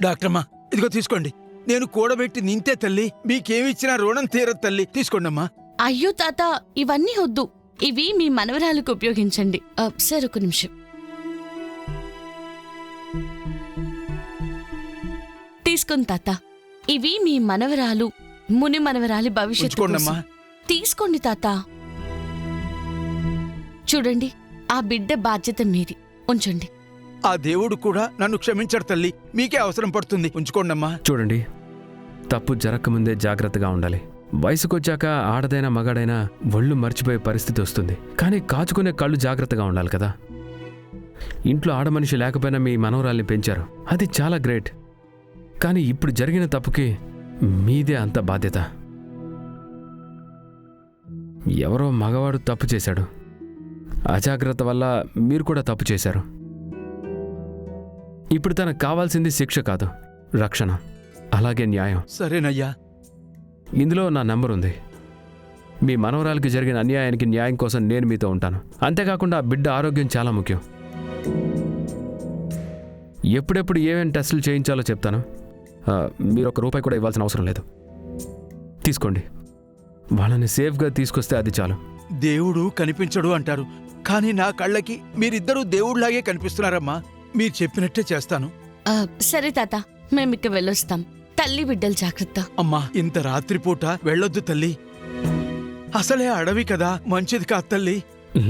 డాక్టర్మా, ఇదిగో తీసుకోండి. నేను కూడబెట్టి నింతే తల్లి, మీకేమిచ్చినా రుణం తీరదు తల్లి, తీసుకోండమ్మా. అయ్యో తాత, ఇవన్నీ వద్దు. ఇవి మీ మనవరాలకు ఉపయోగించండి. సార్, ఒక నిమిషం. తీసుకోండి తాత. ఇవి మీ మనవరాలు, ముని మనవరాలి భవిష్యత్తు కోసం. తీసుకోండి తాత. చూడండి, ఆ బిడ్డ బాధ్యత మీది. ఉంచండి. ఆ దేవుడు కూడా నన్ను క్షమించడు తల్లి, మీకే అవసరం పడుతుంది. ఉంచుకోండమ్మా. చూడండి, తప్పు జరగకముందే జాగ్రత్తగా ఉండాలి. వయసుకొచ్చాక ఆడదైనా మగాడైనా ఒళ్ళు మర్చిపోయే పరిస్థితి వస్తుంది. కానీ కాచుకునే కళ్ళు జాగ్రత్తగా ఉండాలి కదా. ఇంట్లో ఆడమనిషి లేకపోయినా మీ మనవరాల్ని పెంచారు, అది చాలా గ్రేట్. కానీ ఇప్పుడు జరిగిన తప్పుకి మీదే అంత బాధ్యత. ఎవరో మగవాడు తప్పు చేశాడు, అజాగ్రత్త వల్ల మీరు కూడా తప్పు చేశారు. ఇప్పుడు తనకు కావాల్సింది శిక్ష కాదు, రక్షణ, అలాగే న్యాయం. సరేనయ్యా. ఇందులో నా నంబర్ ఉంది. మీ మనవరాలకి జరిగిన అన్యాయానికి న్యాయం కోసం నేను మీతో ఉంటాను. అంతేకాకుండా ఆ బిడ్డ ఆరోగ్యం చాలా ముఖ్యం. ఎప్పుడెప్పుడు ఏమేమి టెస్టులు చేయించాలో చెప్తాను. మీరు ₹1 కూడా ఇవ్వాల్సిన అవసరం లేదు. తీసుకోండి. వాళ్ళని సేఫ్గా తీసుకొస్తే అది చాలు. దేవుడు కనిపించడు అంటారు, కానీ నా కళ్ళకి మీరిద్దరూ దేవుళ్లాగే కనిపిస్తున్నారమ్మా. మీరు చెప్పినట్టే చేస్తాను. సరే తాత, మేమిక్క వెళ్ళొస్తాం. తల్లి బిడ్డలు జాగ్రత్త. అమ్మా, ఇంత రాత్రిపూట వెళ్ళొద్దు తల్లి. అసలే అడవి కదా, మంచిది కాదు తల్లి.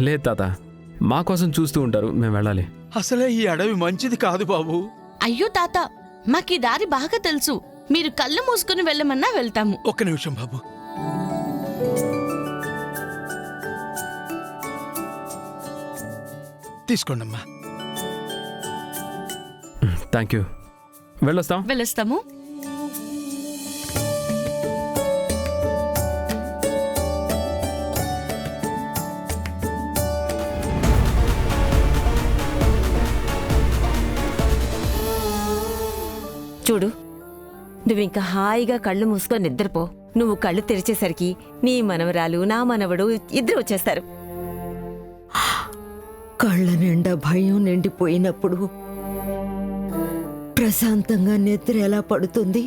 లేదు తాత, మా కోసం చూస్తూ ఉంటారు, మేము వెళ్ళాలి. అసలే ఈ అడవి మంచిది కాదు బాబు. అయ్యో తాత, మాకీ దారి బాగా తెలుసు. మీరు కళ్ళు మూసుకుని వెళ్ళమన్నా వెళ్తాము. ఒక్క నిమిషం బాబు. తీసుకోండమ్మా. Thank you. వెళ్ళొస్తాము. చూడు, నువ్వింక హాయిగా కళ్ళు మూసుకొని నిద్రపో. నువ్వు కళ్ళు తెరిచేసరికి నీ మనవరాలు, నా మనవడు ఇద్దరు వచ్చేస్తారు. కళ్ళ నిండా భయం నిండిపోయినప్పుడు ప్రశాంతంగా నిద్ర ఎలా పడుతుంది?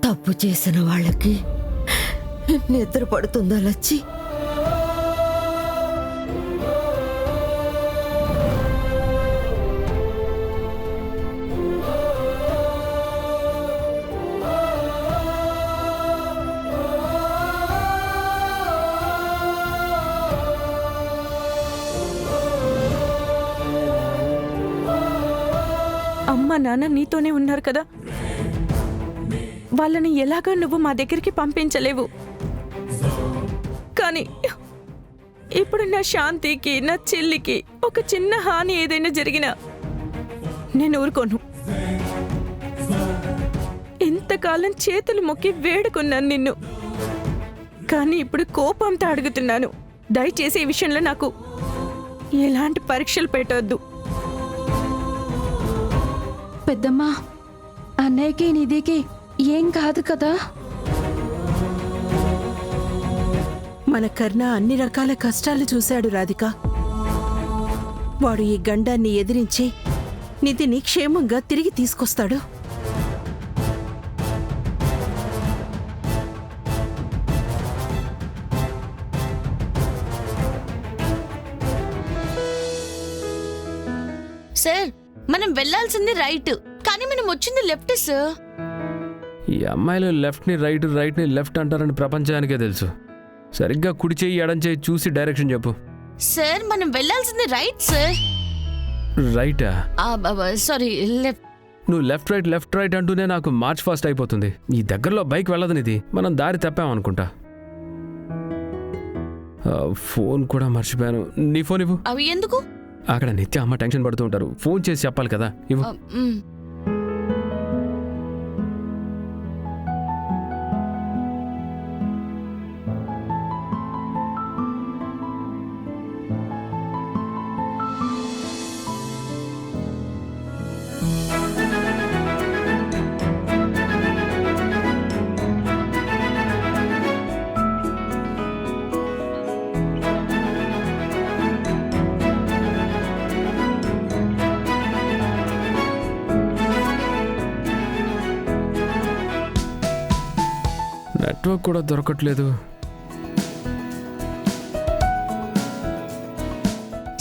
తప్పు చేసిన వాళ్ళకి నిద్ర పడుతుందా లచ్చి? అమ్మ నాన్న నీతోనే ఉన్నారు కదా, వాళ్ళని ఎలాగో నువ్వు మా దగ్గరికి పంపించలేవు. కానీ ఇప్పుడు నా శాంతికి, నా చెల్లికి ఒక చిన్న హాని ఏదైనా జరిగినా నేను ఊరుకోను. ఇంతకాలం చేతులు మొక్కి వేడుకున్నాను నిన్ను, కానీ ఇప్పుడు కోపంతో అడుగుతున్నాను. దయచేసి ఈ విషయంలో నాకు ఎలాంటి పరీక్షలు పెట్టొద్దు. పెద్దమ్మా, అన్నయ్యకి నిధికి ఏం కాదు కదా? మన కర్ణ అన్ని రకాల కష్టాలు చూశాడు రాధిక. వాడు ఈ గండాన్ని ఎదిరించి నిధిని క్షేమంగా తిరిగి తీసుకొస్తాడు. సార్, మనం వెళ్లాల్సింది రైట్, కానీ మనం వచ్చింది లెఫ్ట్ సార్. ఈ అమ్మాయిలు లెఫ్ట్ని రైట్, రైట్ని లెఫ్ట్ అంటారని ప్రపంచానికే తెలుసు. సరిగ్గా కుడి చెయ్యి ఎడం చెయ్యి చూసి డైరెక్షన్ చెప్పు. సార్, మనం వెళ్లాల్సింది రైట్ సార్. రైటా? Sorry, left. నువ్వు లెఫ్ట్ రైట్ అంటూనే నాకు మార్చ్ ఫాస్ట్ అయిపోతుంది. ఈ దగ్గరలో బైక్ వెళ్ళదనిది, మనం దారి తప్పామనుకుంటా. ఫోన్ కూడా మర్చిపోయాను. నీ ఫోన్ ఇవ్వు. అవి ఎందుకు? అక్కడ నిత్య అమ్మ టెన్షన్ పడుతూ ఉంటారు, ఫోన్ చేసి చెప్పాలి కదా. ఇవ్వు. నెట్వర్క్ కూడా దొరకట్లేదు.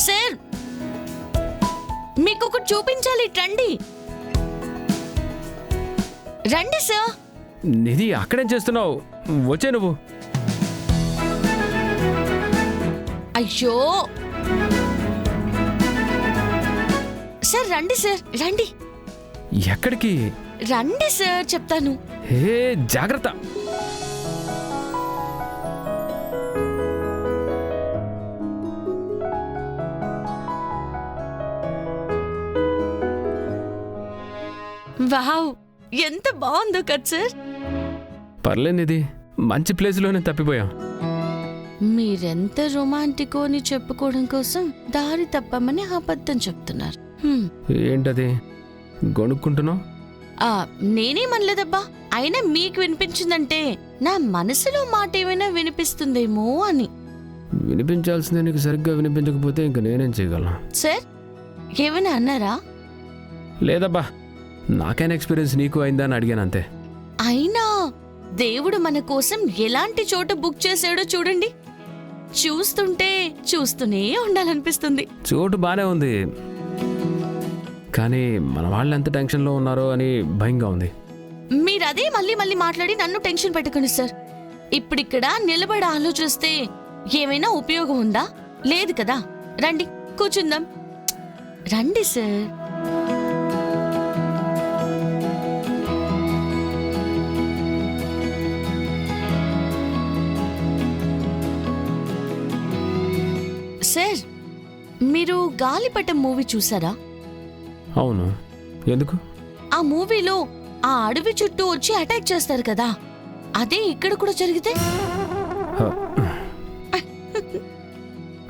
సార్ మీకు ఒకటి చూపించాలి, రండి రండి సార్. నిధి అక్కడేం చేస్తున్నావు? వచ్చే నువ్వు. అయ్యో సార్ రండి సార్, రండి ఎక్కడికి? రండి సార్ చెప్తాను. హే జాగ్రత్త. వావ్, ఎంత బాగుందో కదా సార్. పర్లేదు నిధి, మంచి ప్లేస్లోనే తప్పిపోయాం. మీరెంత రొమాంటికో అని చెప్పుకోవడం కోసం దారి తప్పమని అబద్ధం చెప్తున్నారు. ఏంటది గొనుక్కుంటున్నావు? నేనేమనలేదబ్బా, అయినా మీకు వినిపించిందంటే నా మనసులో మాట ఏమైనా వినిపిస్తుందేమో అని. వినిపించాల్సిందే నీకు సరిగ్గా వినిపించకపోతే ఇంక నేనేం చేయగలను? సార్ ఏమైనా అన్నారా? లేదబ్బా, నాకైనా ఎక్స్పీరియన్స్ నీకు అయిందా అని అడిగాను అంతే. అయినా దేవుడు మన కోసం ఎలాంటి చోట బుక్ చేశాడో చూడండి. చూస్తుంటే చూస్తూనే ఉండాలనిపిస్తుంది. చోటు బానే ఉంది, కానీ మన వాళ్ళు ఎంత టెన్షన్లో ఉన్నారో అని భయంగా ఉంది. మీరదే మళ్ళీ మళ్ళీ మాట్లాడి నన్ను టెన్షన్ పెట్టుకుని సార్. ఇప్పుడిక్కడ నిలబడి ఆలోచిస్తే ఏమైనా ఉపయోగం ఉందా? లేదు కదా. రండి కూర్చుందాం. రండి సార్. సార్ మీరు గాలిపటం మూవీ చూసారా? అవును, ఎందుకు? ఆ మూవీలో ఆ అడవి చుట్టూ వచ్చి అటాక్ చేస్తారు కదా, అదే ఇక్కడ కూడా జరిగితే?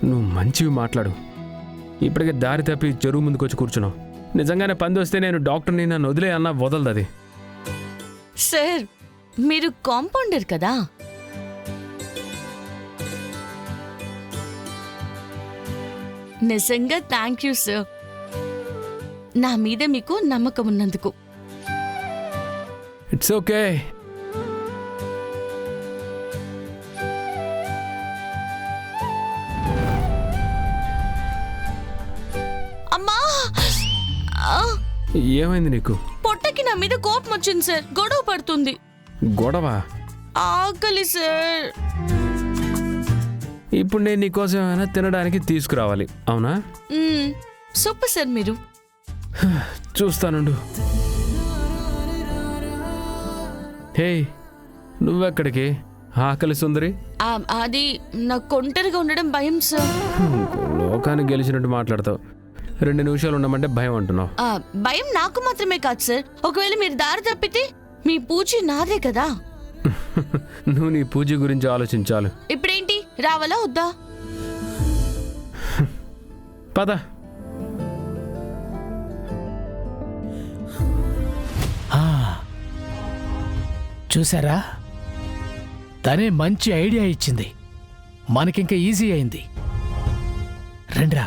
నువ్వు మంచివి మాట్లాడు. ఇప్పటికే దారి తప్పి చెరువు ముందుకు వచ్చి కూర్చున్నావు. నిజంగానే పంది వస్తే నేను డాక్టర్ని నన్ను వదిలే అన్నా వదలదు అది. సార్ మీరు కాంపౌండర్ కదా, నిజంగా థ్యాంక్ యూ సార్. నా మీద మీకు నమ్మకం ఉన్నందుకు. It's okay. అమ్మా, ఏమైంది నీకు? పొట్టకి నా మీద కోపం వచ్చింది సార్, గొడవ పడుతుంది. గొడవ? ఆకలి సార్. ఇప్పుడు నేను నీకోసం ఏమైనా తినడానికి తీసుకురావాలి, అవునా? సూపర్ సార్ మీరు. చూస్తానుండు. హే, నువ్వెక్కడికి? ఆకలి సుందరి. అది నాకు ఒంటరిగా ఉండడం భయం సార్. లోకాన్ని గెలిచినట్టు మాట్లాడతావు. 2 నిమిషాలు ఉండమంటే భయం అంటున్నావు. భయం నాకు మాత్రమే కాదు సార్, ఒకవేళ మీరు దారి తప్పితే మీ పూజ నాదే కదా. నువ్వు నీ పూజ గురించి ఆలోచించాలి. ఇప్పుడేంటి, రావాలా వద్దా? పద. చూసారా, తనే మంచి ఐడియా ఇచ్చింది. మనకింక ఈజీ అయింది. రండ్రా.